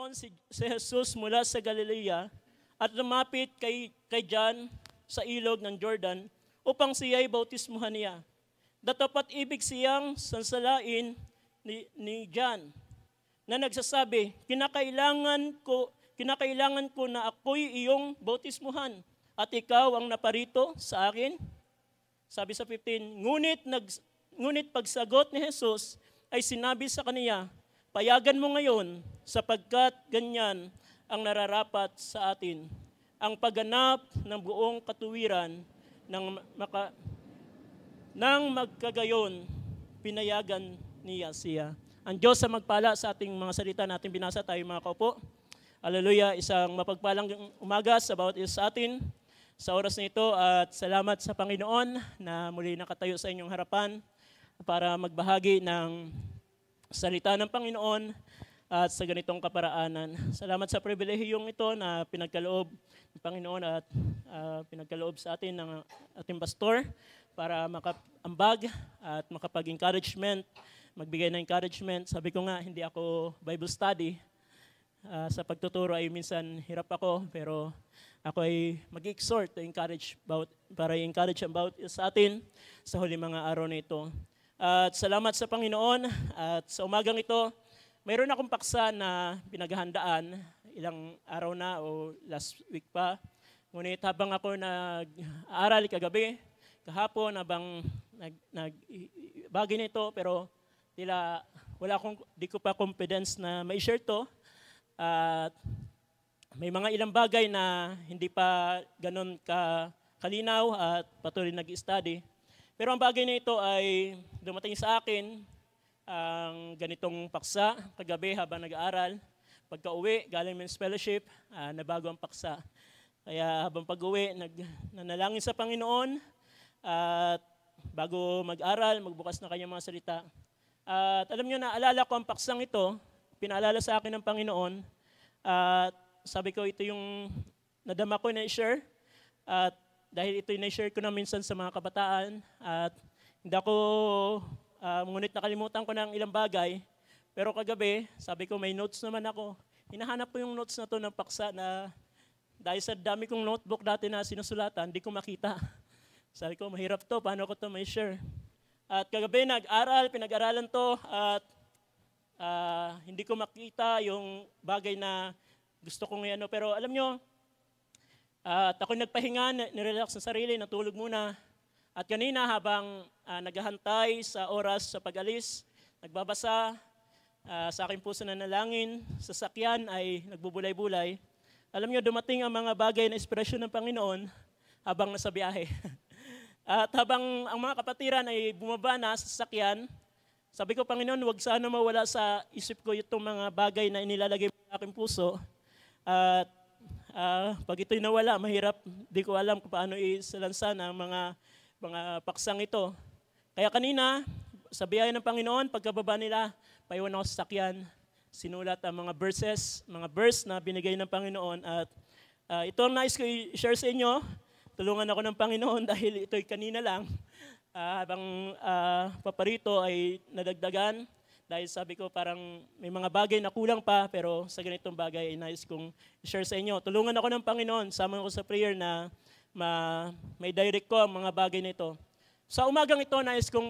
Panginoon si Jesus mula sa Galilea at lumapit kay John sa ilog ng Jordan upang siya'y bautismuhan niya. Datapat ibig siyang sansalain ni John na nagsasabi, kinakailangan ko na ako'y iyong bautismuhan at ikaw ang naparito sa akin. Sabi sa 15, ngunit pagsagot ni Jesus ay sinabi sa kaniya, payagan mo ngayon sapagkat ganyan ang nararapat sa atin, ang pagganap ng buong katuwiran nang magkagayon, pinayagan niya siya. Ang Diyos sa magpala sa ating mga salita natin binasa tayo mga kaupo. Hallelujah, isang mapagpalang umaga sa bawat isa sa atin sa oras na ito at salamat sa Panginoon na muli nakatayo sa inyong harapan para magbahagi ng salita ng Panginoon at sa ganitong kaparaanan. Salamat sa pribilehiyong ito na pinagkaloob ng Panginoon at pinagkaloob sa atin ng ating pastor para makaambag at makapag-encouragement, magbigay ng encouragement. Sabi ko nga, hindi ako Bible study. Sa pagtuturo ay minsan hirap ako, pero ako ay mag-exhort to encourage para i-encourage about sa atin sa huli mga araw na ito. At salamat sa Panginoon at sa umagang ito, mayroon akong paksa na pinaghahandaan ilang araw na o last week pa. Ngunit habang ako nag-aaral kagabi, kahapon habang bagay nito pero di ko pa confidence na ma-share to. At may mga ilang bagay na hindi pa ganun kalinaw at patuloy nag-study. Pero ang bagay na ito ay dumating sa akin ang ganitong paksa kagabi habang nag-aaral. Pagka-uwi, galing men's fellowship, nabago ang paksa. Kaya habang pag-uwi, nanalangin sa Panginoon at bago mag-aral, magbukas na kanyang mga salita. At alam nyo, naalala ko ang paksang ito, pinaalala sa akin ng Panginoon. At sabi ko, ito yung nadama ko na i-share. At dahil ito yung na-share ko na minsan sa mga kabataan. At hindi ako, ngunit nakalimutan ko ng ilang bagay. Pero kagabi, sabi ko, may notes naman ako. Hinahanap ko yung notes na to ng paksa na dahil sa dami kong notebook dati na sinusulatan, hindi ko makita. Sabi ko, mahirap to, paano ko to may share? At kagabi pinag-aralan to at hindi ko makita yung bagay na gusto kong ano. Pero alam nyo, at ako nagpahinga, nirelax sa sarili, natulog muna. At kanina habang naghahantay sa oras sa pag-alis, nagbabasa, sa aking puso na nalangin, sa sakyan ay nagbubulay-bulay. Alam nyo, dumating ang mga bagay na inspirasyon ng Panginoon habang nasa biyahe. At habang ang mga kapatiran ay bumaba na sa sasakyan, sabi ko, Panginoon, huwag sana mawala sa isip ko itong mga bagay na inilalagay sa aking puso. At pag ito'y nawala, mahirap, di ko alam kung paano isalansan ang mga paksang ito. Kaya kanina, sa biyaya ng Panginoon, pagkababa nila, paiwan ako sa sakyan, sinulat ang mga verse na binigay ng Panginoon. At ito ang nais ko i-share sa inyo. Tulungan ako ng Panginoon dahil ito'y kanina lang. Habang paparito ay nadagdagan. Dahil sabi ko parang may mga bagay na kulang pa, pero sa ganitong bagay ay nais kong i-share sa inyo. Tulungan ako ng Panginoon, sama ko sa prayer na may direct ko ang mga bagay na ito. Sa umagang ito, nais kong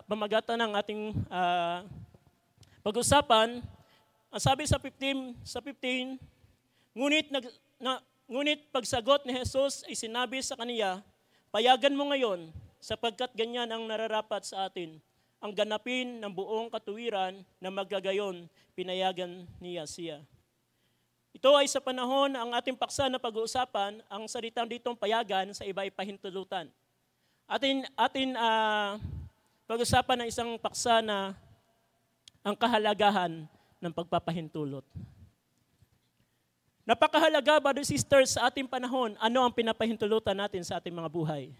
pamagatan ng ating pag-usapan. Ang sabi sa 15, ngunit pagsagot ni Jesus ay sinabi sa kaniya, payagan mo ngayon sapagkat ganyan ang nararapat sa atin. Ang ganapin ng buong katuwiran na magagayon, pinayagan niya siya. Ito ay sa panahon ang ating paksa na pag-uusapan, ang salitang ditong payagan sa iba ay pahintulutan. Atin pag-usapan ng isang paksa na ang kahalagahan ng pagpapahintulot. Napakahalaga, brothers and sisters, sa ating panahon, ano ang pinapahintulutan natin sa ating mga buhay.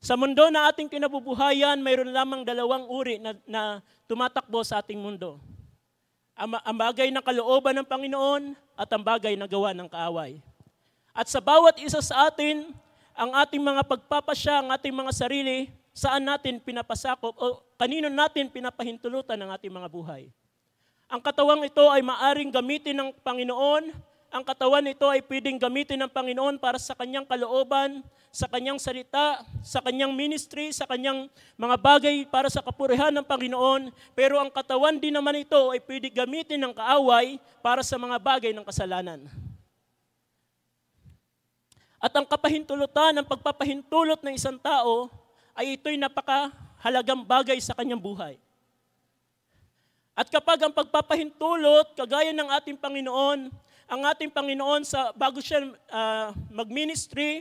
Sa mundo na ating kinabubuhayan, mayroon lamang dalawang uri na tumatakbo sa ating mundo. Ang bagay ng kalooban ng Panginoon at ang bagay na gawa ng kaaway. At sa bawat isa sa atin, ang ating mga pagpapasya, ang ating mga sarili, saan natin pinapasakop o kanino natin pinapahintulutan ang ating mga buhay. Ang katawang ito ay maaring gamitin ng Panginoon. Ang katawan nito ay pwedeng gamitin ng Panginoon para sa kanyang kalooban, sa kanyang salita, sa kanyang ministry, sa kanyang mga bagay para sa kapurihan ng Panginoon. Pero ang katawan din naman ito ay pwedeng gamitin ng kaaway para sa mga bagay ng kasalanan. At ang kapahintulutan ng pagpapahintulot ng isang tao ay ito'y napakahalagang bagay sa kanyang buhay. At kapag ang pagpapahintulot, kagaya ng ating Panginoon, ang ating Panginoon bago siya mag-ministry,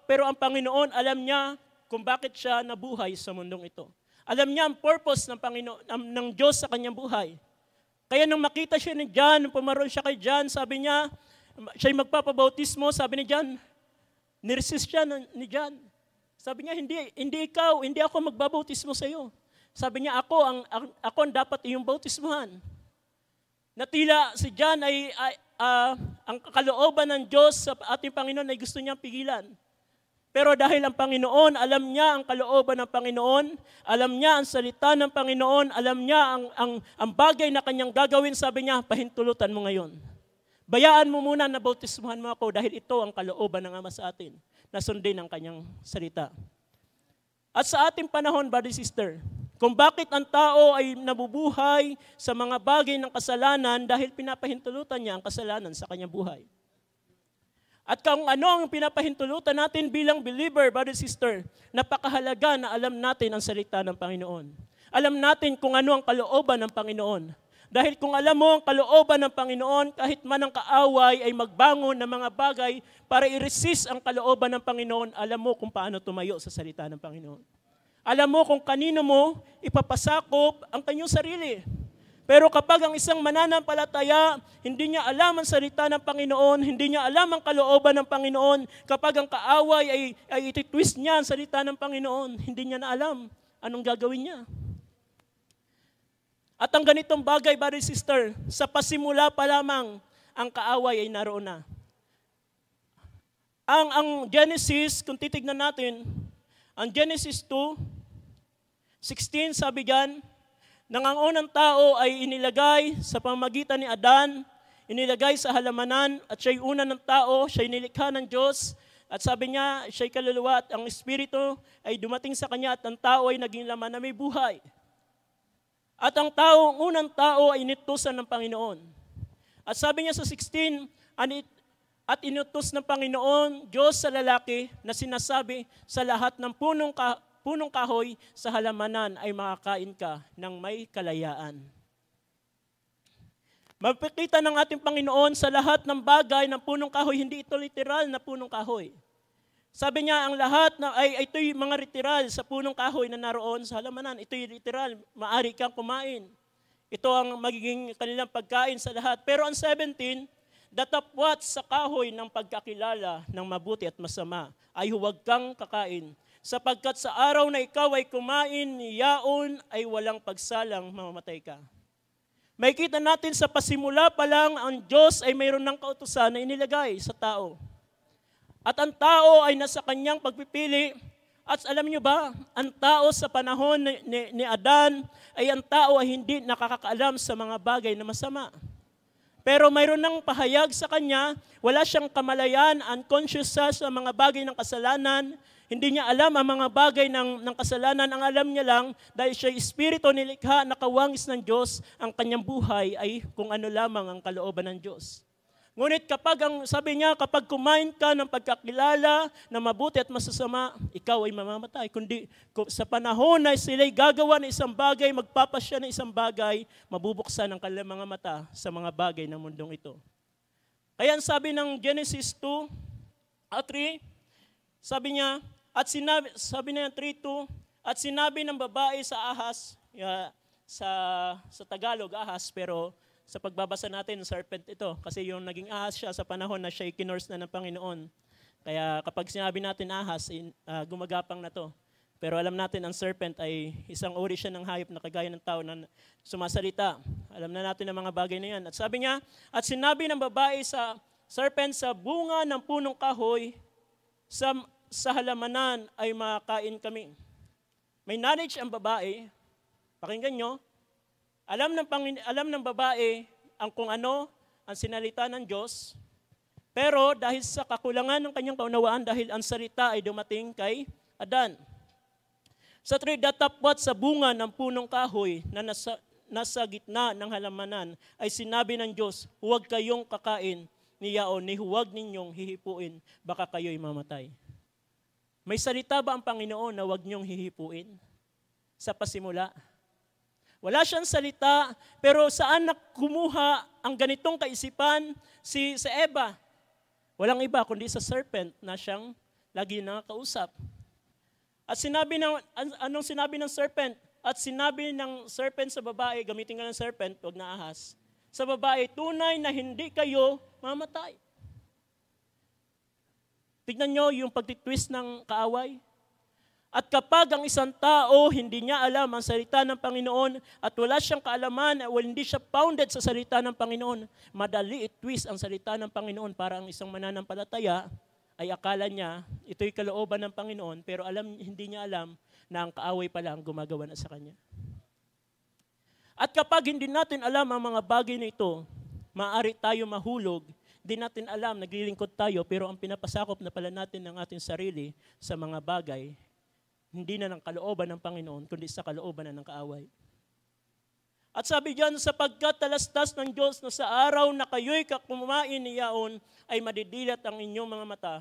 pero ang Panginoon alam niya kung bakit siya nabuhay sa mundong ito. Alam niya ang purpose ng Panginoon, ng Diyos sa kanyang buhay. Kaya nung makita siya ni John, nung pumaroon siya kay John, sabi niya, siya'y magpapabautismo, sabi ni John, niresist siya ni John. Sabi niya, hindi ikaw, hindi ako magbabautismo sa iyo. Sabi niya, ako ang dapat iyong bautismuhan. Natila si John ang kalooban ng Diyos sa ating Panginoon ay gusto niyang pigilan. Pero dahil ang Panginoon, alam niya ang kalooban ng Panginoon, alam niya ang salita ng Panginoon, alam niya ang bagay na kanyang gagawin, sabi niya, pahintulutan mo ngayon. Bayaan mo muna na bautismuhan mo ako dahil ito ang kalooban ng Ama sa atin, na sundin ang kanyang salita. At sa ating panahon, brother sister, kung bakit ang tao ay nabubuhay sa mga bagay ng kasalanan dahil pinapahintulutan niya ang kasalanan sa kanyang buhay. At kung ano ang pinapahintulutan natin bilang believer, brother sister, napakahalaga na alam natin ang salita ng Panginoon. Alam natin kung ano ang kalooban ng Panginoon. Dahil kung alam mo ang kalooban ng Panginoon, kahit man ang kaaway ay magbangon ng mga bagay para i-resist ang kalooban ng Panginoon, alam mo kung paano tumayo sa salita ng Panginoon. Alam mo kung kanino mo ipapasakop ang kanyang sarili. Pero kapag ang isang mananampalataya, hindi niya alam ang salita ng Panginoon, hindi niya alam ang kalooban ng Panginoon, kapag ang kaaway ay ititwist niya ang salita ng Panginoon, hindi niya na alam anong gagawin niya. At ang ganitong bagay, brother sister, sa pasimula pa lamang, ang kaaway ay naroon na. Ang Genesis, kung titignan natin, ang Genesis 2:16 sabi diyan, nang ang unang tao ay inilagay sa pamamagitan ni Adan, inilagay sa halamanan at siya'y una ng tao, siya'y nilikha ng Diyos, at sabi niya, siya'y kaluluwa at ang Espiritu ay dumating sa kanya at ang tao ay naging laman na may buhay. At ang unang tao ay inutusan ng Panginoon. At sabi niya sa 16, at inutos ng Panginoon, Diyos sa lalaki na sinasabi sa lahat ng punong kahoy sa halamanan ay makakain ka ng may kalayaan. Mapakita ng ating Panginoon sa lahat ng bagay ng punong kahoy, hindi ito literal na punong kahoy. Sabi niya, ang lahat ito'y mga literal sa punong kahoy na naroon sa halamanan. Ito'y literal, maaari kang kumain. Ito ang magiging kanilang pagkain sa lahat. Pero ang 17, datapwat sa kahoy ng pagkakilala ng mabuti at masama ay huwag kang kakain, sapagkat sa araw na ikaw ay kumain, yaon ay walang pagsalang mamamatay ka. May kita natin sa pasimula pa lang, ang Diyos ay mayroon ng kautusan na inilagay sa tao. At ang tao ay nasa kanyang pagpipili. At alam niyo ba, ang tao sa panahon ni Adan, ang tao ay hindi nakakaalam sa mga bagay na masama. Pero mayroon ng pahayag sa kanya, wala siyang kamalayan, unconscious sa mga bagay ng kasalanan. Hindi niya alam ang mga bagay ng kasalanan. Ang alam niya lang, dahil siya espiritu nilikha, nakawangis ng Diyos, ang kanyang buhay ay kung ano lamang ang kalooban ng Diyos. Ngunit sabi niya, kapag kumain ka ng pagkakilala na mabuti at masasama, ikaw ay mamamatay. Kundi sa panahon na sila'y gagawa ng isang bagay, magpapasya ng isang bagay, mabubuksan ang kanilang mga mata sa mga bagay ng mundong ito. Kaya ang sabi ng Genesis 2:3, sabi niya, sabi niya 3:2, at sinabi ng babae sa ahas, sa Tagalog ahas, pero sa pagbabasa natin, serpent ito. Kasi yung naging ahas siya sa panahon na siya kinurse na ng Panginoon. Kaya kapag sinabi natin ahas, gumagapang na to. Pero alam natin, ang serpent ay isang uri siya ng hayop na kagaya ng tao na sumasalita. Alam na natin ang mga bagay na yan. At sabi niya, at sinabi ng babae sa serpent, sa bunga ng punong kahoy, sa halamanan ay makakain kami. May knowledge ang babae. Pakinggan nyo. Alam ng babae ang kung ano ang sinalita ng Diyos, pero dahil sa kakulangan ng kanyang kaunawaan, dahil ang salita ay dumating kay Adan. Sa 3, datapwat sa bunga ng punong kahoy na nasa gitna ng halamanan ay sinabi ng Diyos, huwag kayong kakain niyaon, ni huwag ninyong hihipuin, baka kayo'y mamatay. May salita ba ang Panginoon na huwag niyong hihipuin sa pasimula? Wala siyang salita, pero saan kumuha ang ganitong kaisipan si Eva? Walang iba kundi sa serpent na siyang lagi nakakausap. At anong sinabi ng serpent? At sinabi ng serpent sa babae, gamitin ka ng serpent, huwag na ahas. Sa babae, tunay na hindi kayo mamatay. Tignan nyo yung pagtitwist ng kaaway. At kapag ang isang tao hindi niya alam ang salita ng Panginoon at wala siyang kaalaman, hindi siya founded sa salita ng Panginoon, madali i-twist ang salita ng Panginoon para ang isang mananampalataya ay akala niya ito'y kalooban ng Panginoon, pero hindi niya alam na ang kaaway pala ang gumagawa na sa kanya. At kapag hindi natin alam ang mga bagay na ito, maaari tayo mahulog. Di natin alam, naglilingkod tayo, pero ang pinapasakop na pala natin ng ating sarili sa mga bagay, hindi na ng kalooban ng Panginoon, kundi sa kalooban na ng kaaway. At sabi diyan, sapagkat talastas ng Diyos na sa araw na kayo'y kumain niyaon, ay madidilat ang inyong mga mata,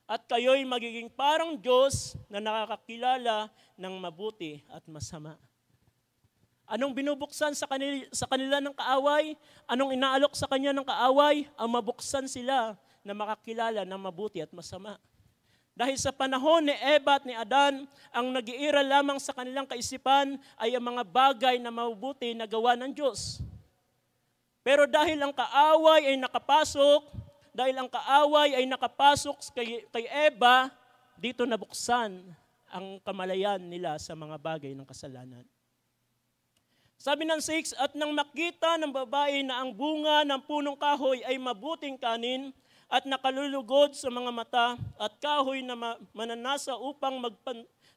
at kayo'y magiging parang Diyos na nakakakilala ng mabuti at masama. Anong binubuksan sa kanila ng kaaway? Anong inaalok sa kanya ng kaaway? Ang mabuksan sila na makakilala ng mabuti at masama. Dahil sa panahon ni Eva at ni Adan, ang nag-iira lamang sa kanilang kaisipan ay ang mga bagay na mabuti na gawa ng Diyos. Pero dahil ang kaaway ay nakapasok kay Eva, dito nabuksan ang kamalayan nila sa mga bagay ng kasalanan. Sabi ng 6, at nang makita ng babae na ang bunga ng punong kahoy ay mabuting kanin at nakalulugod sa mga mata at kahoy na mananasa upang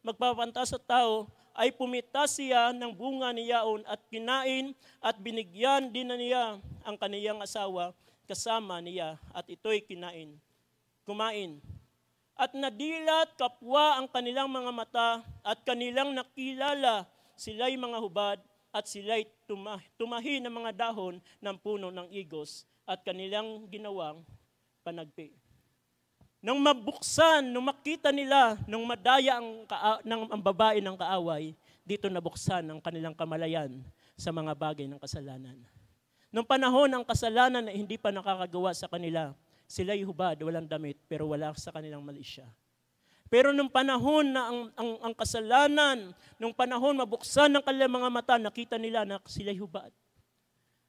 magpapanta sa tao, ay pumita siya ng bunga niyaon at kinain at binigyan din na niya ang kaniyang asawa kasama niya at ito'y kumain. At nadilat kapwa ang kanilang mga mata at kanilang nakilala sila'y mga hubad at sila'y tumahi ng mga dahon ng puno ng igos at kanilang ginawang panagpi. Nung mabuksan, nung makita nila, nung madaya ang babae ng kaaway, dito nabuksan ang kanilang kamalayan sa mga bagay ng kasalanan. Nung panahon ng kasalanan na hindi pa nakakagawa sa kanila, sila'y hubad, walang damit, pero wala sa kanilang mali siya. Pero nung panahon na ang kasalanan, nung panahon mabuksan ng kanilang mga mata, nakita nila na sila'y hubad.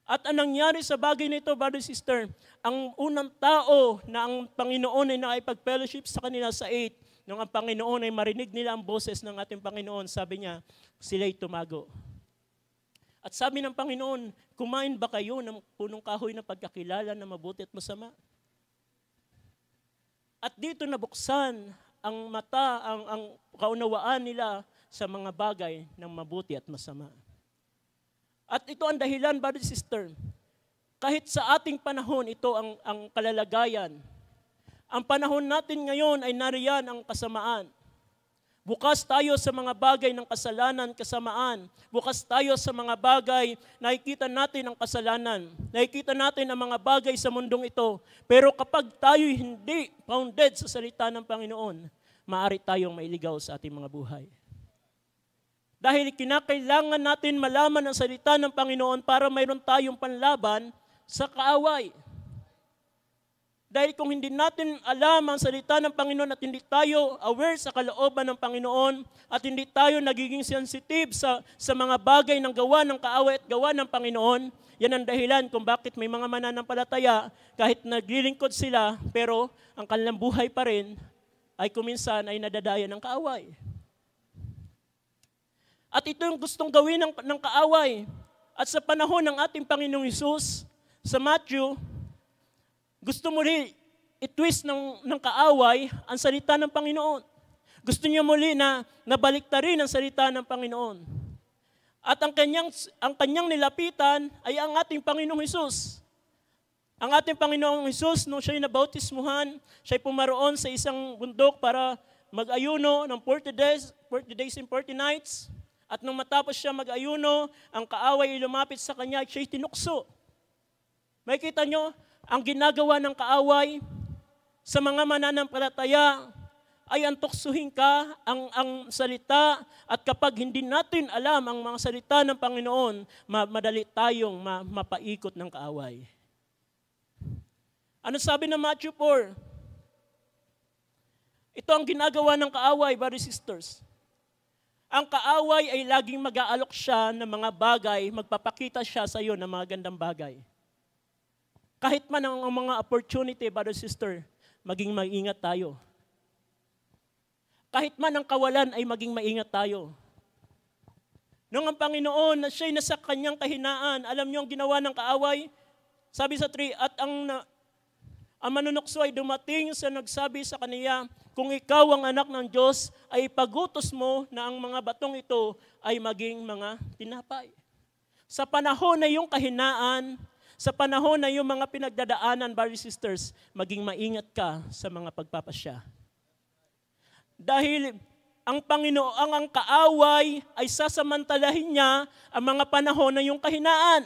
At anong nangyari sa bagay nito, brother sister, ang unang tao na ang Panginoon ay naipag-fellowship sa kanila sa 8, nung ang Panginoon ay marinig nila ang boses ng ating Panginoon, sabi niya, sila'y tumago. At sabi ng Panginoon, kumain ba kayo ng punong kahoy na pagkakilala na mabuti at masama? At dito nabuksan ang mata, ang kaunawaan nila sa mga bagay ng mabuti at masama. At ito ang dahilan, brother sister, kahit sa ating panahon, ito ang kalalagayan. Ang panahon natin ngayon ay nariyan ang kasamaan. Bukas tayo sa mga bagay ng kasalanan, kasamaan. Bukas tayo sa mga bagay, nakikita natin ang kasalanan. Nakikita natin ang mga bagay sa mundong ito. Pero kapag tayo hindi founded sa salita ng Panginoon, maaari tayong mailigaw sa ating mga buhay. Dahil kinakailangan natin malaman ang salita ng Panginoon para mayroon tayong panlaban sa kaaway. Dahil kung hindi natin alam ang salita ng Panginoon at hindi tayo aware sa kalooban ng Panginoon at hindi tayo nagiging sensitive sa mga bagay ng gawa ng kaaway at gawa ng Panginoon, yan ang dahilan kung bakit may mga mananampalataya kahit naglilingkod sila pero ang kanilang buhay pa rin ay kuminsan ay nadadaya ng kaaway. At ito yung gustong gawin ng kaaway. At sa panahon ng ating Panginoong Hesus, sa Matthew, gusto muli i-twist ng kaaway ang salita ng Panginoon. Gusto niya muli na nabaliktarin ang salita ng Panginoon. At ang kanyang nilapitan ay ang ating Panginoong Hesus. Ang ating Panginoong Hesus, nung siya'y nabautismuhan, siya'y pumaroon sa isang bundok para mag-ayuno ng 40 days and 40 nights. At nung matapos siya mag-ayuno, ang kaaway ay lumapit sa kanya at siya'y tinukso. Makikita nyo, ang ginagawa ng kaaway sa mga mananampalataya ay ang tuksuhin ka, ang salita, at kapag hindi natin alam ang mga salita ng Panginoon, madali tayong mapaikot ng kaaway. Ano sabi ng Matthew 4? Ito ang ginagawa ng kaaway, brothers and sisters. Ang kaaway ay laging mag-aalok siya ng mga bagay, magpapakita siya sa iyo ng mga gandang bagay. Kahit man ang mga opportunity, brothers and sisters, maging maingat tayo. Kahit man ang kawalan ay maging maingat tayo. Nung ang Panginoon na siya'y nasa kanyang kahinaan, alam niyo ang ginawa ng kaaway? Sabi sa 3, at ang manunukso ay dumating sa nagsabi sa kaniya, kung ikaw ang anak ng Diyos, ay pagutos mo na ang mga batong ito ay maging mga tinapay. Sa panahon na yung kahinaan, sa panahon na yung mga pinagdadaanan, brothers and sisters, maging maingat ka sa mga pagpapasya. Dahil ang Panginoon, ang kaaway ay sasamantalahin niya ang mga panahon na yung kahinaan.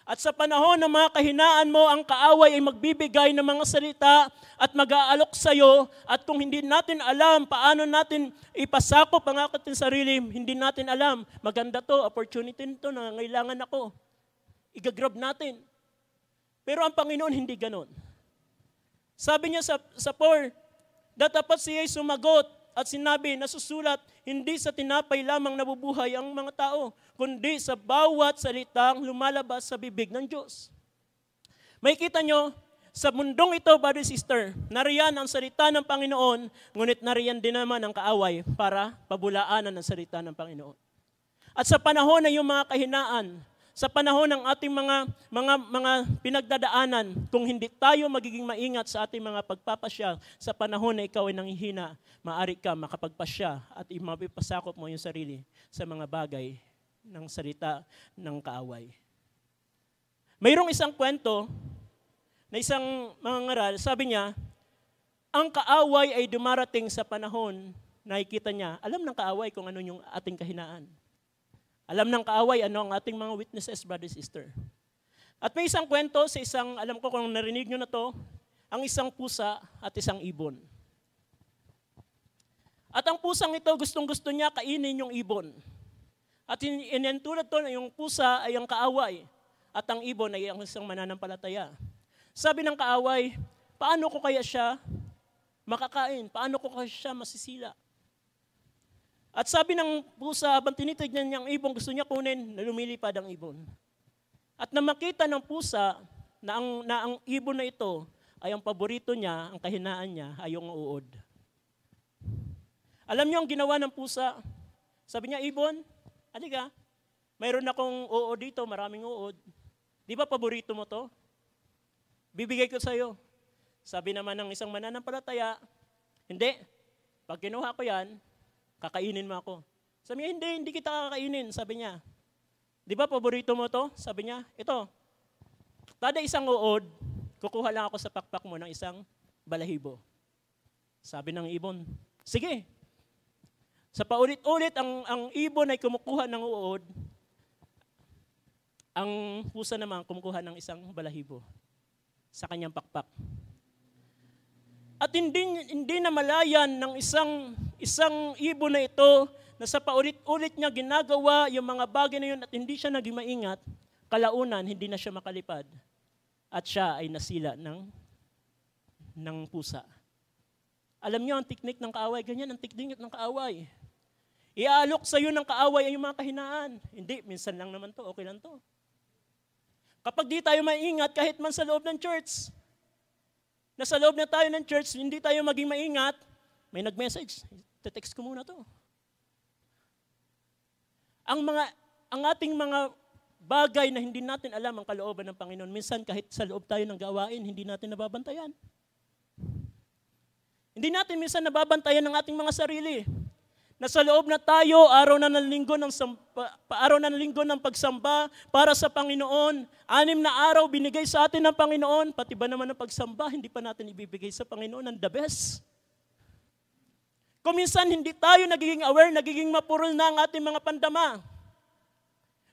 At sa panahon ng mga kahinaan mo, ang kaaway ay magbibigay ng mga salita at mag-aalok sa iyo. At kung hindi natin alam paano natin ipasakop ang ating sarili, hindi natin alam, maganda to, opportunity nito, nangangailangan ako. Igagrab natin. Pero ang Panginoon hindi ganon. Sabi niya sa 4, datapat siya ay sumagot at sinabi, nasusulat, hindi sa tinapay lamang nabubuhay ang mga tao, kundi sa bawat salitang lumalabas sa bibig ng Diyos. Makikita nyo, sa mundong ito, brother sister, nariyan ang salita ng Panginoon, ngunit nariyan din naman ang kaaway para pabulaanan ang salita ng Panginoon. At sa panahon na yung mga kahinaan, sa panahon ng ating mga pinagdadaanan, kung hindi tayo magiging maingat sa ating mga pagpapasya, sa panahon na ikaw ay nanghihina, maaari ka makapagpasya at mapipasakop mo yung sarili sa mga bagay ng salita ng kaaway. Mayroong isang kwento na isang mangangaral, sabi niya, ang kaaway ay dumarating sa panahon, nakikita niya, alam ng kaaway kung ano yung ating kahinaan. Alam ng kaaway ano ang ating mga witnesses, brother, sister. At may isang kwento sa isang, alam ko kung narinig nyo na to, ang isang pusa at isang ibon. At ang pusang ito, gustong-gusto niya kainin yung ibon. At inentulad to na yung pusa ay ang kaaway at ang ibon ay ang isang mananampalataya. Sabi ng kaaway, paano ko kaya siya makakain? Paano ko kaya siya masisila? At sabi ng pusa, habang tinitignan niya ang ibon, gusto niya kunin, na lumilipad ang ibon. At na makita ng pusa na ang ibon na ito ay ang paborito niya, ang kahinaan niya ay yung uod. Alam niyo ang ginawa ng pusa? Sabi niya, ibon, halika, mayroon akong uod dito, maraming uod. Di ba paborito mo to? Bibigay ko sa iyo. Sabi naman ng isang mananampalataya, hindi, pag kinuha ko yan, kakainin mo ako. Sabi niya, hindi kita kakainin. Sabi niya, di ba paborito mo to? Sabi niya, ito, kada isang uod, kukuha lang ako sa pakpak mo ng isang balahibo. Sabi ng ibon, sige. Sa paulit-ulit, ang ibon ay kumukuha ng uod, ang pusa naman kumukuha ng isang balahibo sa kanyang pakpak. At hindi na malayan ng isang ibon na ito na sa paulit-ulit niya ginagawa yung mga bagay na yun at hindi siya naging maingat, kalaunan hindi na siya makalipad at siya ay nasila ng pusa. Alam niyo ang teknik ng kaaway, ganyan ang teknik ng kaaway. Iaalok sa iyo ng kaaway ay yung mga kahinaan. Hindi, minsan lang naman to, okay lang to. Kapag di tayo maingat, kahit man sa loob ng church, nasa loob na tayo ng church, hindi tayo maging maingat, may nag-message, te-text ko muna to. Ang ating mga bagay na hindi natin alam ang kalooban ng Panginoon, minsan kahit sa loob tayo ng gawain, hindi natin nababantayan. Hindi natin minsan nababantayan ang ating mga sarili. Nasa loob na tayo, araw na ng linggo ng pagsamba para sa Panginoon. 6 na araw binigay sa atin ng Panginoon, pati ba naman ng pagsamba, hindi pa natin ibibigay sa Panginoon ng the best. Kung minsan hindi tayo nagiging aware, nagiging mapurol na ang ating mga pandama.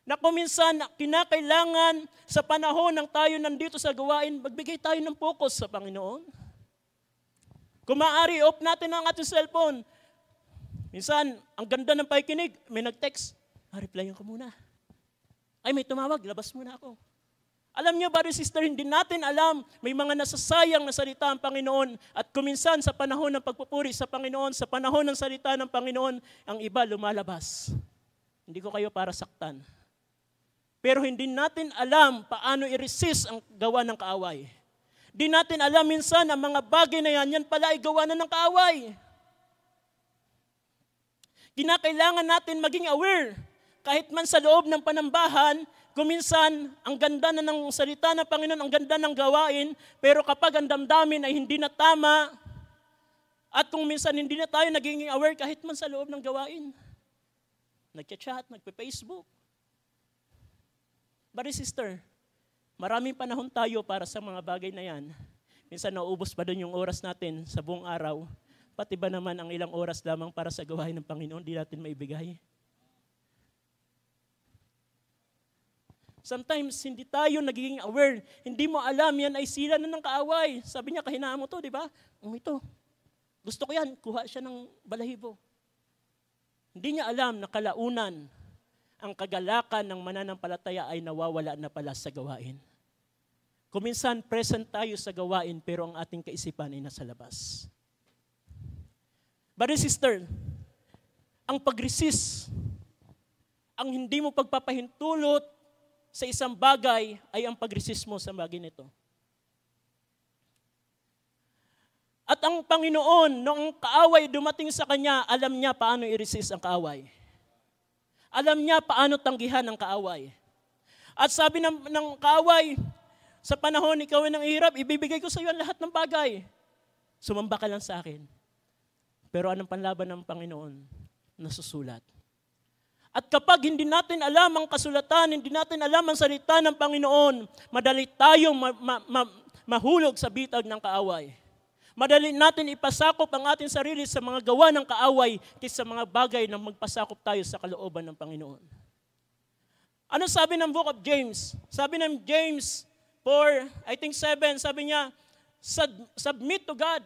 Na kung minsan kinakailangan sa panahon ng tayo nandito sa gawain, magbigay tayo ng focus sa Panginoon. Kung maaari, off natin ang ating cellphone. Minsan, ang ganda ng pakikinig, may nag-text, replyan ko muna. Ay, may tumawag, labas muna ako. Alam niyo, brother, sister, hindi natin alam, may mga nasasayang na salita ang Panginoon at kuminsan sa panahon ng pagpupuri sa Panginoon, sa panahon ng salita ng Panginoon, ang iba lumalabas. Hindi ko kayo para saktan. Pero hindi natin alam paano i-resist ang gawa ng kaaway. Hindi natin alam minsan ang mga bagay na yan pala ay gawa na ng kaaway. Kinakailangan natin maging aware. Kahit man sa loob ng panambahan, kuminsan, ang ganda na ng salita ng Panginoon, ang ganda ng gawain, pero kapag ang damdamin ay hindi na tama, at kung minsan hindi na tayo naging aware kahit man sa loob ng gawain, nagchat-chat, nagpe-Facebook. Brother, sister, maraming panahon tayo para sa mga bagay na yan. Minsan naubos pa doon yung oras natin sa buong araw. Pati ba naman ang ilang oras lamang para sa gawain ng Panginoon, di natin maibigay? Sometimes, hindi tayo nagiging aware. Hindi mo alam, yan ay sila na ng kaaway. Sabi niya, kahinaan mo to, di ba? Ito. Gusto ko yan, kuha siya ng balahibo. Hindi niya alam na kalaunan, ang kagalakan ng mananampalataya ay nawawala na pala sa gawain. Kuminsan, present tayo sa gawain, pero ang ating kaisipan ay nasa labas. Brother, sister, ang pag-resist, ang hindi mo pagpapahintulot sa isang bagay ay ang pag-resist mo sa bagay nito. At ang Panginoon, noong kaaway dumating sa Kanya, alam niya paano i-resist ang kaaway. Alam niya paano tanggihan ang kaaway. At sabi ng kaaway, sa panahon ikaw ay nang hirap, ibibigay ko sa iyo ang lahat ng bagay. Sumamba ka lang sa akin. Pero anong panlaban ng Panginoon? Nasusulat. At kapag hindi natin alam ang kasulatan, hindi natin alam ang salita ng Panginoon, madali tayong mahulog sa bitag ng kaaway. Madali natin ipasakop ang ating sarili sa mga gawa ng kaaway kaysa mga bagay na magpasakop tayo sa kalooban ng Panginoon. Ano sabi ng Book of James? Sabi ng James 4:7, sabi niya, submit to God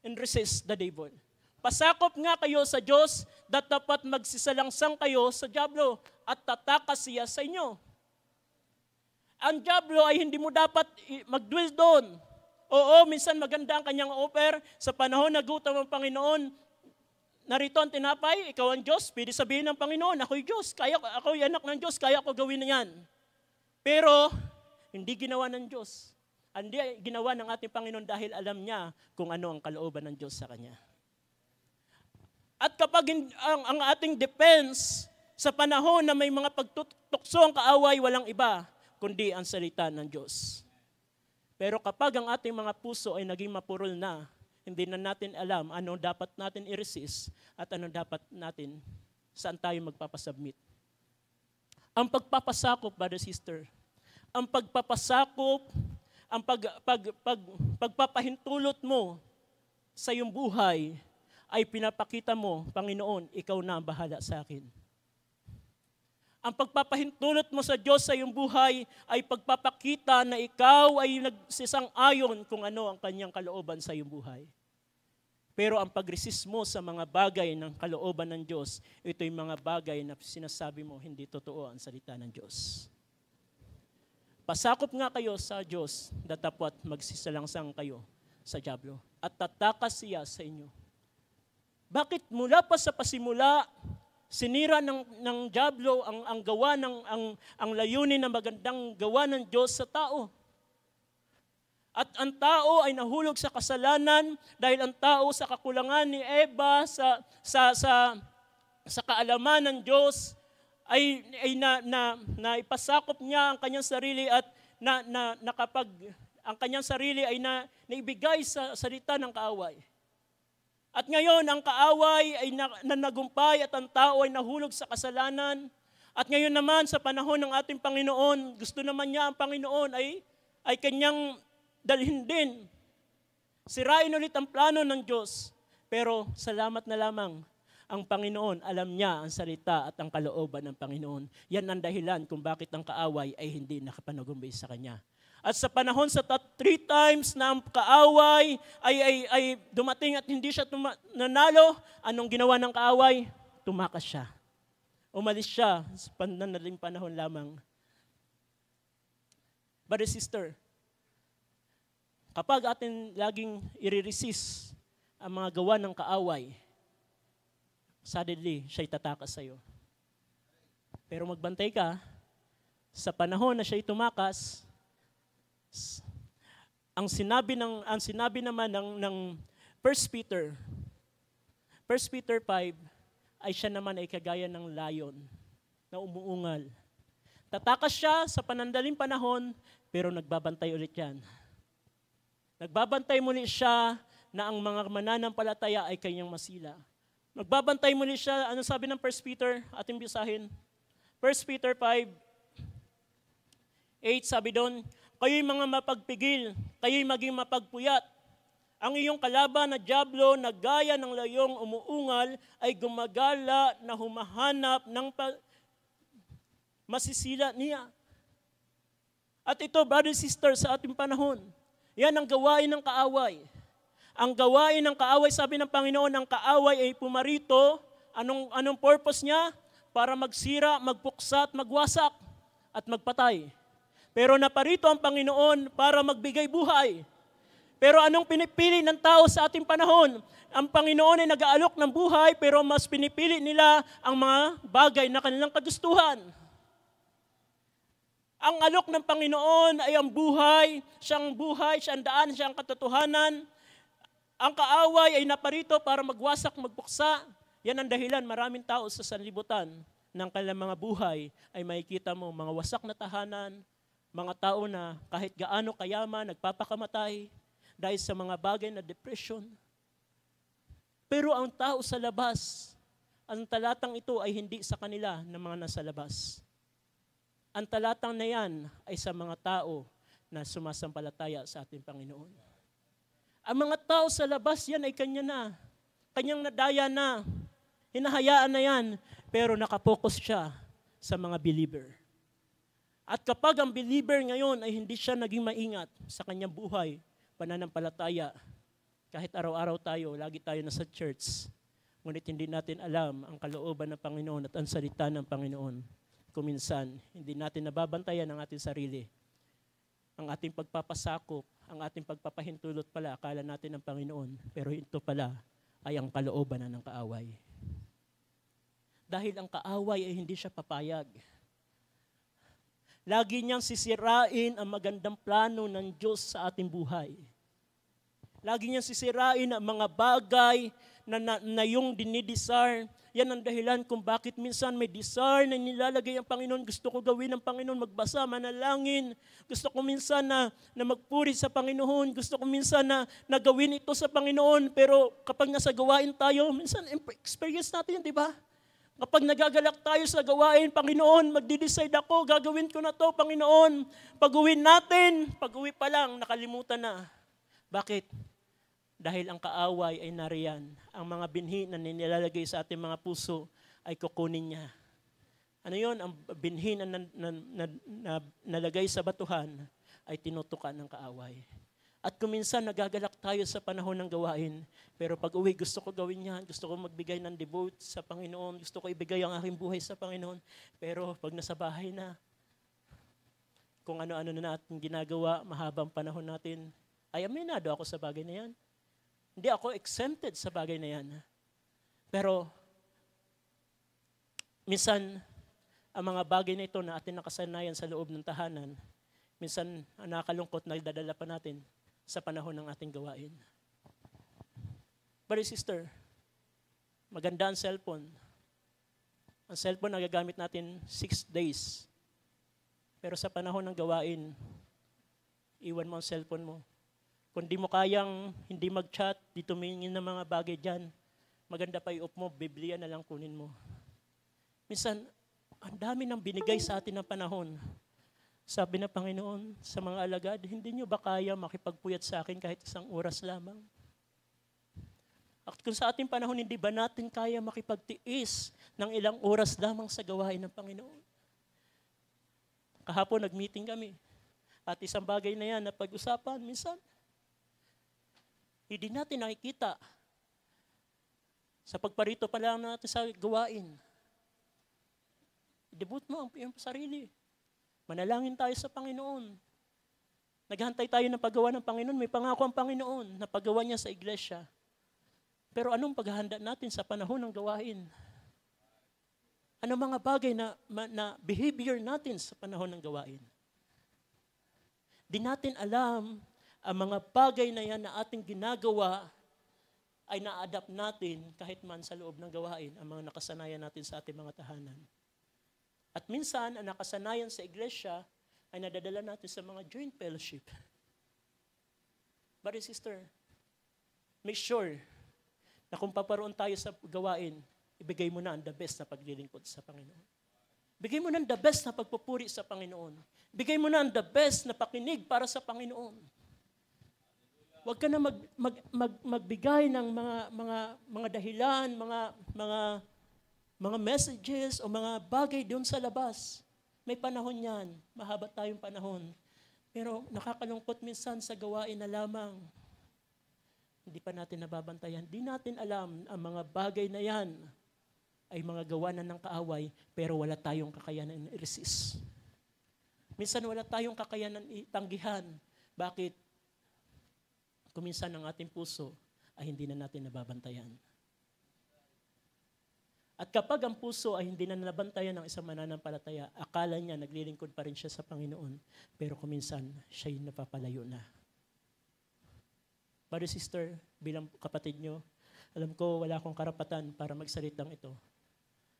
and resist the devil. Pasakop nga kayo sa Diyos, dapat magsisalangsang kayo sa dyablo at tatakas siya sa inyo. Ang dyablo ay hindi mo dapat mag-dwell doon. Oo, minsan maganda ang kanyang offer. Sa panahon na gutom ang Panginoon, narito ang tinapay, ikaw ang Diyos, pwede sabihin ng Panginoon, ako'y Diyos, ako'y anak ng Diyos, kaya ko gawin na yan. Pero, hindi ginawa ng Diyos. Hindi ginawa ng ating Panginoon dahil alam niya kung ano ang kalooban ng Diyos sa Kanya. At kapag ang ating defense sa panahon na may mga pagtukso ang kaaway, walang iba, kundi ang salita ng Diyos. Pero kapag ang ating mga puso ay naging mapurol na, hindi na natin alam ano dapat natin i-resist at ano dapat natin, saan tayo magpapasubmit. Ang pagpapasakop, brother, sister, ang pagpapasakop, ang pagpapahintulot mo sa iyong buhay ay pinapakita mo, Panginoon, ikaw na ang bahala sa akin. Ang pagpapahintulot mo sa Diyos sa iyong buhay ay pagpapakita na ikaw ay nagsisang-ayon kung ano ang kanyang kalooban sa iyong buhay. Pero ang pag-resist mo sa mga bagay ng kalooban ng Diyos, ito'y mga bagay na sinasabi mo hindi totoo ang salita ng Diyos. Pasakop nga kayo sa Diyos, datapwat magsisalangsang kayo sa dyablo at tatakas siya sa inyo. Bakit mula pa sa pasimula, sinira ng dyablo ang gawa ang layunin na magandang gawa ng Diyos sa tao? At ang tao ay nahulog sa kasalanan dahil ang tao sa kakulangan ni Eva sa kaalaman ng Diyos ay ipasakop niya ang kanyang sarili at ang kanyang sarili ay naibigay sa salita ng kaaway. At ngayon, ang kaaway ay nanagumpay at ang tao ay nahulog sa kasalanan. At ngayon naman, sa panahon ng ating Panginoon, gusto naman niya ang Panginoon ay kanyang dalhin din. Sirain ulit ang plano ng Diyos. Pero salamat na lamang, ang Panginoon, alam niya ang salita at ang kalooban ng Panginoon. Yan ang dahilan kung bakit ang kaaway ay hindi nakapanagumpay sa Kanya. At sa panahon sa 3 times na ang kaaway ay dumating at hindi siya nanalo, anong ginawa ng kaaway? Tumakas siya. Umalis siya sa pananaling panahon lamang. Brother, sister, kapag atin laging i-resist ang mga gawa ng kaaway, suddenly, siya'y tatakas sa'yo. Pero magbantay ka, sa panahon na siya'y tumakas, ang sinabi naman ng 1 Peter 5, ay siya naman ay kagaya ng lion na umuungal. Tatakas siya sa panandaling panahon, pero nagbabantay ulit yan. Nagbabantay muli siya na ang mga mananampalataya ay kanyang masila. Magbabantay muli siya, ano sabi ng 1 Peter, ating bisahin? 1 Peter 5, 8, sabi doon, kayo'y mga mapagpigil, kayo'y maging mapagpuyat. Ang iyong kalaban na dyablo na gaya ng layong umuungal ay gumagala na humahanap ng masisila niya. At ito, brother, sister, sa ating panahon, yan ang gawain ng kaaway. Ang gawain ng kaaway, sabi ng Panginoon, ang kaaway ay pumarito. Anong purpose niya? Para magsira, magpuksa at magwasak at magpatay. Pero naparito ang Panginoon para magbigay buhay. Pero anong pinipili ng tao sa ating panahon? Ang Panginoon ay nag-aalok ng buhay, pero mas pinipili nila ang mga bagay na kanilang kagustuhan. Ang alok ng Panginoon ay ang buhay, siyang daan, siyang katotohanan. Ang kaaway ay naparito para magwasak, magbuksa. Yan ang dahilan, maraming tao sa sanlibutan ng kanilang mga buhay ay makikita mo mga wasak na tahanan, mga tao na kahit gaano kayaman, nagpapakamatay dahil sa mga bagay na depression. Pero ang tao sa labas, ang talatang ito ay hindi sa kanila ng mga nasa labas. Ang talatang na yan ay sa mga tao na sumasampalataya sa ating Panginoon. Ang mga tao sa labas yan ay kanya na. Kanyang nadaya na. Hinahayaan na yan. Pero nakapokus siya sa mga believer. At kapag ang believer ngayon ay hindi siya naging maingat sa kanyang buhay, pananampalataya, kahit araw-araw tayo, lagi tayo nasa church, ngunit hindi natin alam ang kalooban ng Panginoon at ang salita ng Panginoon. Kuminsan, hindi natin nababantayan ang ating sarili. Ang ating pagpapasakop, ang ating pagpapahintulot pala, akala natin ng Panginoon, pero ito pala ay ang kalooban ng kaaway. Dahil ang kaaway ay hindi siya papayag. Lagi niyang sisirain ang magandang plano ng Diyos sa ating buhay. Lagi niyang sisirain ang mga bagay na yung dinidesire. Yan ang dahilan kung bakit minsan may desire na nilalagay ang Panginoon. Gusto ko gawin ng Panginoon, magbasa, manalangin. Gusto ko minsan na magpuri sa Panginoon. Gusto ko minsan na gawin ito sa Panginoon. Pero kapag nasa gawain tayo, minsan experience natin, di ba? Kapag nagagalak tayo sa gawain, Panginoon, magdi-decide ako, gagawin ko na to, Panginoon. Pag-uwi natin, pag-uwi pa lang, nakalimutan na. Bakit? Dahil ang kaaway ay nariyan. Ang mga binhi na nilalagay sa ating mga puso ay kukunin niya. Ano yun? Ang binhi na nalagay sa batuhan ay tinutukan ng kaaway. At kuminsan nagagalak tayo sa panahon ng gawain, pero pag uwi, gusto ko gawin yan, gusto ko magbigay ng devote sa Panginoon, gusto ko ibigay ang aking buhay sa Panginoon, pero pag nasa bahay na, kung ano-ano na natin ginagawa, mahabang panahon natin, ay aminado ako sa bagay na yan. Hindi ako exempted sa bagay na yan. Pero, minsan, ang mga bagay na ito na ating nakasanayan sa loob ng tahanan, minsan, ang nakakalungkot na idadala pa natin sa panahon ng ating gawain. Brother, sister, maganda ang cellphone. Ang cellphone nagagamit natin 6 days. Pero sa panahon ng gawain, iwan mo ang cellphone mo. Kung di mo kayang hindi mag-chat, di tumingin ng mga bagay dyan, maganda pa i-off mo, Biblia na lang kunin mo. Minsan, ang dami nang binigay sa atin ng panahon. Sabi ng Panginoon sa mga alagad, hindi nyo ba kaya makipagpuyat sa akin kahit isang oras lamang? At kung sa ating panahon, hindi ba natin kaya makipagtiis ng ilang oras lamang sa gawain ng Panginoon? Kahapon nag-meeting kami. At isang bagay na yan na pag-usapan, minsan, hindi natin nakikita. Sa pagparito pa lang natin sa gawain. Debut mo ang iyong sarili. Manalangin tayo sa Panginoon. Naghantay tayo ng paggawa ng Panginoon. May pangako ang Panginoon na paggawa niya sa iglesia. Pero anong paghahanda natin sa panahon ng gawain? Ano mga bagay na behavior natin sa panahon ng gawain? Di natin alam ang mga bagay na yan na ating ginagawa ay na-adapt natin kahit man sa loob ng gawain ang mga nakasanayan natin sa ating mga tahanan. At minsan, ang nakasanayan sa iglesia ay nadadala natin sa mga joint fellowship. Brother, sister, make sure na kung paparoon tayo sa gawain, ibigay mo na ang the best na paglilingkod sa Panginoon. Bigay mo na ang the best na pagpupuri sa Panginoon. Bigay mo na ang the best na pakinig para sa Panginoon. Huwag ka na magbigay ng mga dahilan, mga messages o mga bagay doon sa labas. May panahon yan. Mahaba tayong panahon. Pero nakakalungkot minsan sa gawain na lamang. Hindi pa natin nababantayan. Di natin alam ang mga bagay na yan ay mga gawa na ng kaaway, pero wala tayong kakayanan i-resist. Minsan wala tayong kakayanan itanggihan. Bakit? Kuminsan ang ating puso ay hindi na natin nababantayan. At kapag ang puso ay hindi na nabantayan ng isang mananampalataya, akala niya naglilingkod pa rin siya sa Panginoon, pero kuminsan siya'y napapalayo na. Brother, sister, bilang kapatid nyo, alam ko wala akong karapatan para magsalitang ito.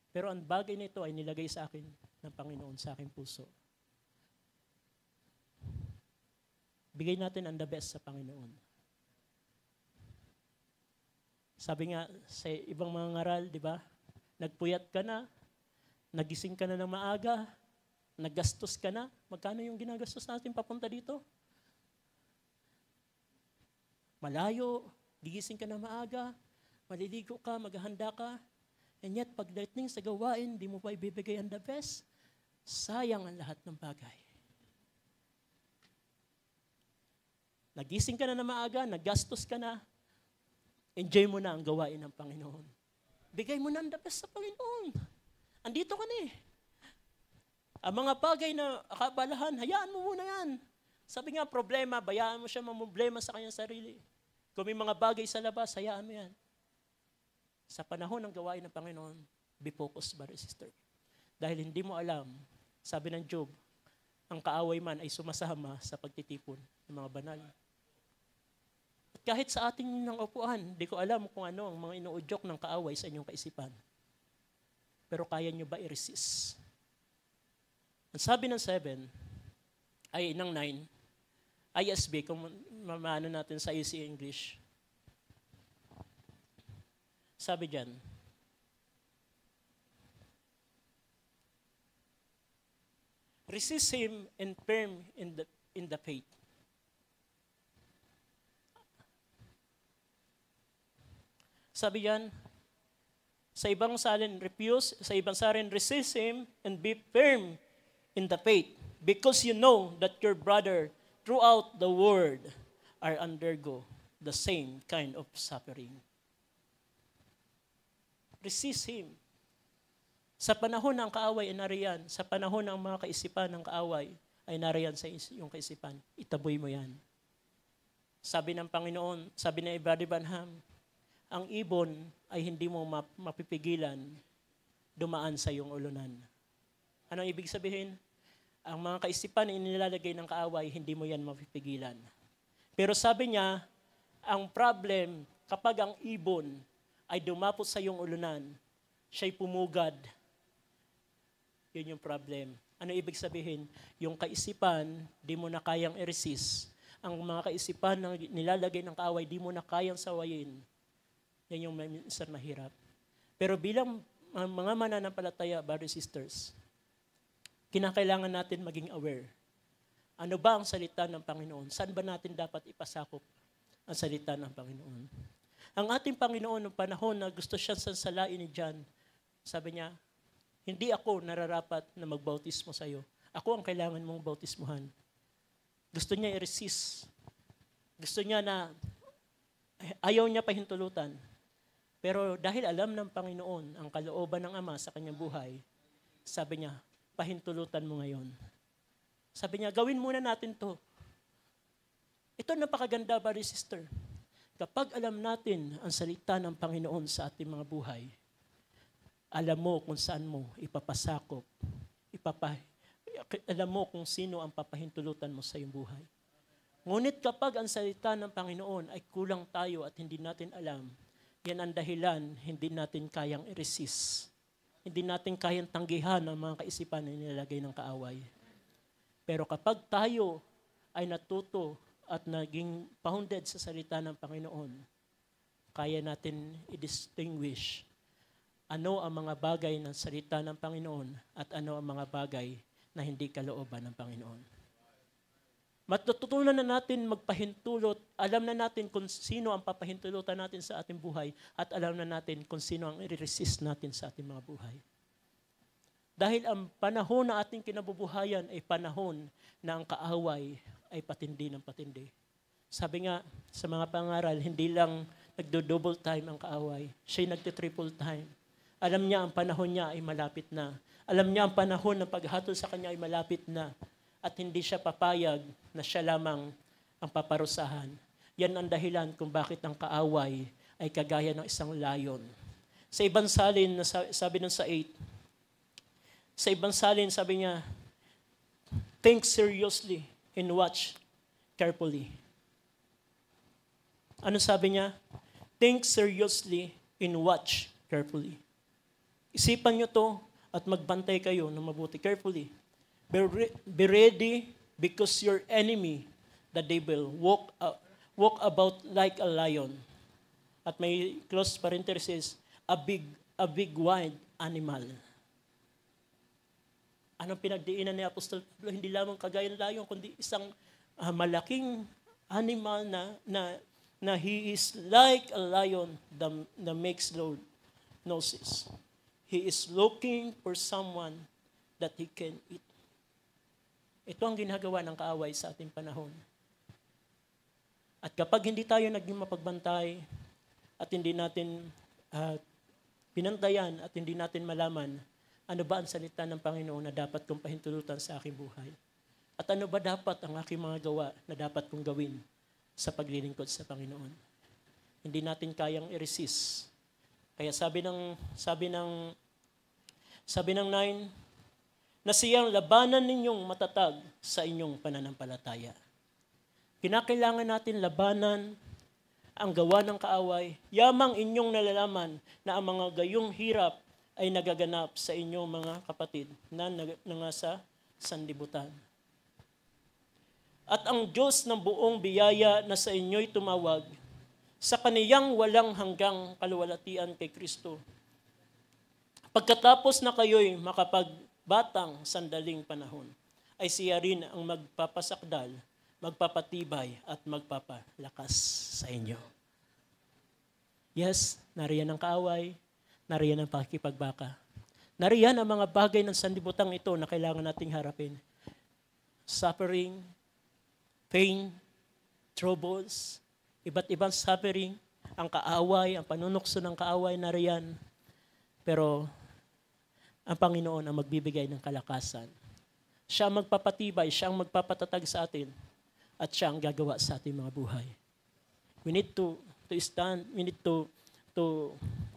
Pero ang bagay na ito ay nilagay sa akin ng Panginoon sa aking puso. Bigay natin ang the best sa Panginoon. Sabi nga sa ibang mga ngaral, di ba? Nagpuyat ka na, nagising ka na ng maaga, naggastos ka na. Magkano yung ginagastos natin papunta dito? Malayo, gigising ka na maaga, maliligo ka, maghahanda ka, and yet pagdating sa gawain, di mo pa ibibigay ang the best, sayang ang lahat ng bagay. Nagising ka na maaga, naggastos ka na, enjoy mo na ang gawain ng Panginoon. Bigay mo na ang the best sa Panginoon. Andito ka na eh. Ang mga bagay na akabalahan, hayaan mo muna yan. Sabi nga, problema, bayaan mo siya mamumblema sa kanyang sarili. Kung may mga bagay sa labas, hayaan mo yan. Sa panahon ng gawain ng Panginoon, be focused, brother, sister. Dahil hindi mo alam, sabi ng Job, ang kaaway man ay sumasama sa pagtitipon ng mga banal. Kahit sa ating ng upuan, di ko alam kung ano ang mga inuudyok ng kaaway sa inyong kaisipan. Pero kaya nyo ba i-resist? Ang sabi ng 7, ay ng 9, ISB, kung mamano natin sa easy English. Sabi dyan, resist him and firm in the faith. Sabi yan, sa ibang salin, refuse, sa ibang salin, resist him and be firm in the faith, because you know that your brother throughout the world are undergo the same kind of suffering. Resist him. Sa panahon ng kaaway ay nariyan, sa panahon ng mga kaisipan ng kaaway ay nariyan sa iyong kaisipan, itaboy mo yan. Sabi ng Panginoon, sabi ni Brother Branham, ang ibon ay hindi mo mapipigilan dumaan sa iyong ulunan. Ano ang ibig sabihin? Ang mga kaisipan na inilalagay ng kaaway, hindi mo yan mapipigilan. Pero sabi niya, ang problem, kapag ang ibon ay dumapot sa iyong ulunan, siya'y pumugad. Yun yung problem. Ano ibig sabihin? Yung kaisipan, di mo na kayang i-resist. ang mga kaisipan na nilalagay ng kaaway, di mo na kayang sawayin. Yan yung minsan mahirap. Pero bilang mga mananampalataya, brothers and sisters, kinakailangan natin maging aware. Ano ba ang salita ng Panginoon? Saan ba natin dapat ipasakop ang salita ng Panginoon? Ang ating Panginoon noong panahon na gusto siyang sansalain ni John, sabi niya, hindi ako nararapat na magbautismo sa iyo. Ako ang kailangan mong bautismuhan. Gusto niya i-resist. Gusto niya na ayaw niya pahintulutan. Pero dahil alam ng Panginoon ang kalooban ng Ama sa kanyang buhay, sabi niya, pahintulutan mo ngayon. Sabi niya, gawin muna natin to. Ito napakaganda, brother sister. Kapag alam natin ang salita ng Panginoon sa ating mga buhay, alam mo kung saan mo ipapasakop, alam mo kung sino ang papahintulutan mo sa iyong buhay. Ngunit kapag ang salita ng Panginoon ay kulang tayo at hindi natin alam, yan ang dahilan hindi natin kayang i-resist. Hindi natin kayang tanggihan ang mga kaisipan na nilalagay ng kaaway. Pero kapag tayo ay natuto at naging founded sa salita ng Panginoon, kaya natin i-distinguish ano ang mga bagay ng salita ng Panginoon at ano ang mga bagay na hindi kalooban ng Panginoon. Matututunan na natin magpahintulot, alam na natin kung sino ang papahintulutan natin sa ating buhay at alam na natin kung sino ang i-resist natin sa ating mga buhay. Dahil ang panahon na ating kinabubuhayan ay panahon na ang kaaway ay patindi ng patindi. Sabi nga sa mga pangaral, hindi lang nagdo-double time ang kaaway, siya'y nagti-triple time. Alam niya ang panahon niya ay malapit na. Alam niya ang panahon ng paghatol sa kanya ay malapit na. At hindi siya papayag na siya lamang ang paparusahan. Yan ang dahilan kung bakit ang kaaway ay kagaya ng isang lion. Sa ibang salin, sabi nun sa 8, sa ibang salin, sabi niya, think seriously and watch carefully. Ano sabi niya? Think seriously and watch carefully. Isipan niyo to at magbantay kayo ng mabuti. Carefully. Be ready because your enemy, the devil, walk about like a lion. At may close parenthesis, a big wild animal. Anong pinagdiinan ni Apostol Pablo? Hindi lamang kagaya ng lion, kundi isang malaking animal na he is like a lion that makes Lord noses. He is looking for someone that he can eat. Ito ang ginagawa ng kaaway sa ating panahon. At kapag hindi tayo naging mapagbantay at hindi natin pinantayan at hindi natin malaman ano ba ang salita ng Panginoon na dapat kong pahintulutan sa aking buhay? At ano ba dapat ang aking mga gawa na dapat kong gawin sa paglilingkod sa Panginoon? Hindi natin kayang i-resist. Kaya sabi ng 9, na siyang labanan ninyong matatag sa inyong pananampalataya. Kinakailangan natin labanan ang gawa ng kaaway, yamang inyong nalalaman na ang mga gayong hirap ay nagaganap sa inyong mga kapatid na nasa sanlibutan. At ang Diyos ng buong biyaya na sa inyo'y tumawag, sa kaniyang walang hanggang kaluwalhatian kay Kristo. Pagkatapos na kayo'y makapagbatang sandaling panahon, ay siya rin ang magpapasakdal, magpapatibay at magpapalakas sa inyo. Yes, nariyan ang kaaway, nariyan ang pakikipagbaka. Nariyan ang mga bagay ng sanlibutan ito na kailangan nating harapin. Suffering, pain, troubles, iba't ibang suffering, ang kaaway, ang panunukso ng kaaway nariyan. Pero ang Panginoon ang magbibigay ng kalakasan. Siya ang magpapatibay, siya ang magpapatatag sa atin, at siya ang gagawa sa ating mga buhay. We need to stand, we need to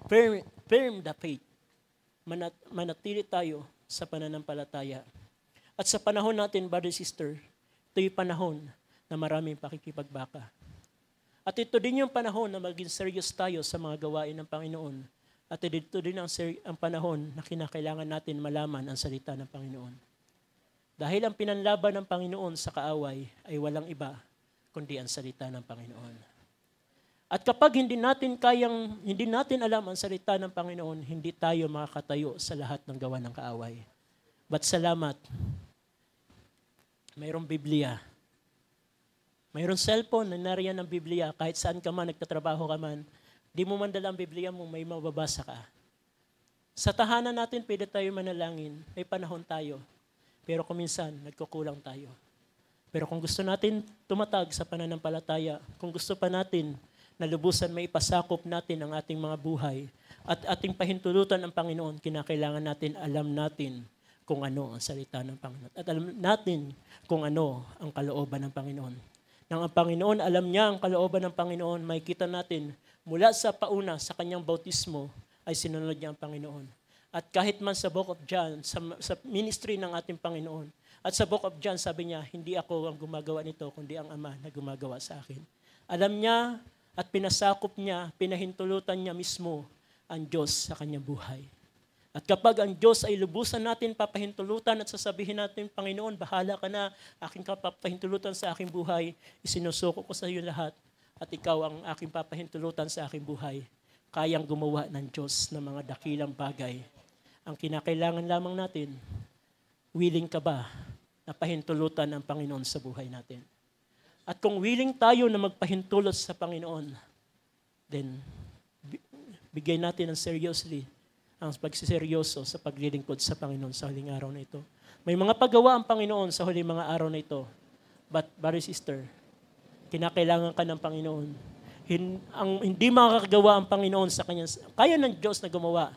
firm the faith. Manatili tayo sa pananampalataya. At sa panahon natin, brother, sister, ito yung panahon na maraming pakikipagbaka. At ito din yung panahon na maging serious tayo sa mga gawain ng Panginoon. At ito din ang panahon na kinakailangan natin malaman ang salita ng Panginoon. Dahil ang pinanlaban ng Panginoon sa kaaway ay walang iba, kundi ang salita ng Panginoon. At kapag hindi natin alam ang salita ng Panginoon, hindi tayo makakatayo sa lahat ng gawa ng kaaway. But salamat, mayroong Biblia. Mayroong cellphone na nariyan ng Biblia. Kahit saan ka man, nagtatrabaho ka man, di mo man dala ang Biblia mo, may mababasa ka. Sa tahanan natin, pwede tayo manalangin. May panahon tayo. Pero kung minsan, nagkukulang tayo. Pero kung gusto natin tumatag sa pananampalataya, kung gusto pa natin na lubusan may ipasakop natin ang ating mga buhay at ating pahintulutan ng Panginoon, kinakailangan natin, alam natin kung ano ang salita ng Panginoon. At alam natin kung ano ang kalooban ng Panginoon. Nang ang Panginoon, alam niya ang kalooban ng Panginoon, makikita natin mula sa pauna, sa kanyang bautismo, ay sinunod niya ang Panginoon. At kahit man sa Book of John, sa ministry ng ating Panginoon, at sa Book of John, sabi niya, hindi ako ang gumagawa nito, kundi ang Ama na gumagawa sa akin. Alam niya at pinasakop niya, pinahintulutan niya mismo ang Diyos sa kanyang buhay. At kapag ang Diyos ay lubusan natin papahintulutan at sasabihin natin, Panginoon, bahala ka na, aking papahintulutan sa aking buhay, isinusuko ko sa iyo lahat, at ikaw ang aking papahintulutan sa aking buhay. Kayang gumawa ng Diyos ng mga dakilang bagay. Ang kinakailangan lamang natin, willing ka ba na pahintulutan ang Panginoon sa buhay natin? At kung willing tayo na magpahintulot sa Panginoon, then bigay natin ang seriously, ang pagsiseryoso sa paglilingkod sa Panginoon sa huling araw na ito. May mga paggawa ang Panginoon sa huling mga araw na ito. But, brother, sister, kinakailangan ka ng Panginoon. Hindi makakagawa ang Panginoon sa kanyang, kaya ng Diyos na gumawa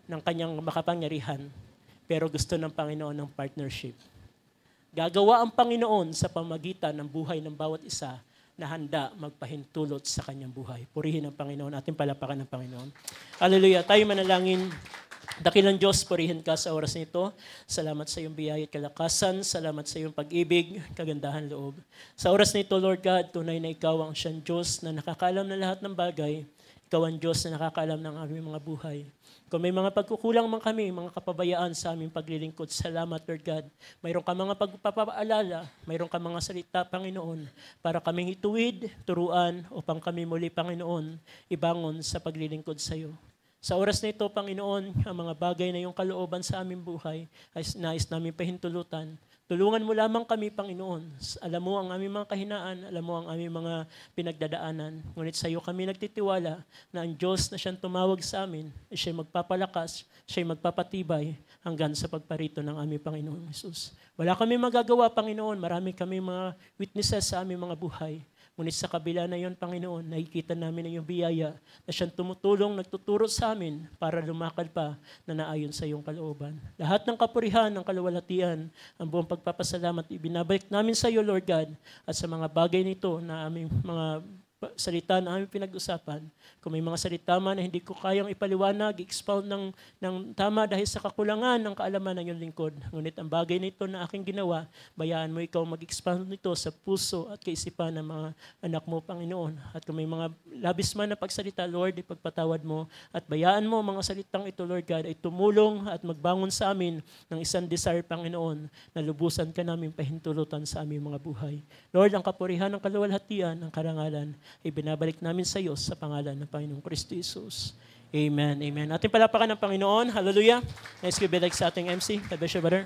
ng kanyang makapangyarihan, pero gusto ng Panginoon ng partnership. Gagawa ang Panginoon sa pamagitan ng buhay ng bawat isa na handa magpahintulot sa kanyang buhay. Purihin ang Panginoon, ating palapakan ng Panginoon. Hallelujah. Tayo manalangin. Dakilang Diyos, purihin ka sa oras nito. Salamat sa iyong biyaya at kalakasan. Salamat sa iyong pag-ibig, kagandahan loob. Sa oras nito, Lord God, tunay na ikaw ang siyang Diyos na nakakaalam ng lahat ng bagay. Ikaw ang Diyos na nakakaalam ng aming mga buhay. Kung may mga pagkukulang man kami, mga kapabayaan sa aming paglilingkod, salamat, Lord God. Mayroon ka mga pagpapaalala, mayroon ka mga salita, Panginoon, para kaming ituwid, turuan, upang kami muli, Panginoon, ibangon sa paglilingkod sa iyo. Sa oras na ito, Panginoon, ang mga bagay na iyong kalooban sa aming buhay ay nais namin pahintulutan. Tulungan mo lamang kami, Panginoon. Alam mo ang aming mga kahinaan, alam mo ang aming mga pinagdadaanan. Ngunit sa iyo kami nagtitiwala na ang Diyos na siyang tumawag sa amin, ay siya'y magpapalakas, siya'y magpapatibay hanggang sa pagparito ng aming Panginoon Jesus. Wala kami magagawa, Panginoon. Marami kami mga witnesses sa aming mga buhay. Ngunit sa kabila na yon, Panginoon, nakikita namin ang iyong biyaya na siyang tumutulong, nagtuturo sa amin para lumakad pa na naayon sa iyong kalooban. Lahat ng kapurihan, ng kaluwalhatian, ang buong pagpapasalamat, ibinabalik namin sa iyo, Lord God, at sa mga bagay nito na aming mga salita na aming pinag-usapan. Kung may mga salita man na hindi ko kayang ipaliwanag, expound ng tama dahil sa kakulangan ng kaalaman ng iyong lingkod. Ngunit ang bagay nito na aking ginawa, bayaan mo ikaw mag-expound nito sa puso at kaisipan ng mga anak mo, Panginoon. At kung may mga labis man na pagsalita, Lord, ipagpatawad mo at bayaan mo mga salitang ito, Lord God, ay tumulong at magbangon sa amin ng isang desire, Panginoon, na lubusan ka namin pahintulutan sa aming mga buhay. Lord, ang kapurihan ng kaluwalhatian, ang karangalan, ay binabalik namin sa iyo sa pangalan ng Panginoong Kristo Jesus. Amen. Amen. Ating palapakan ng Panginoon. Hallelujah. Nice to be like sa ating MC. God bless you, brother.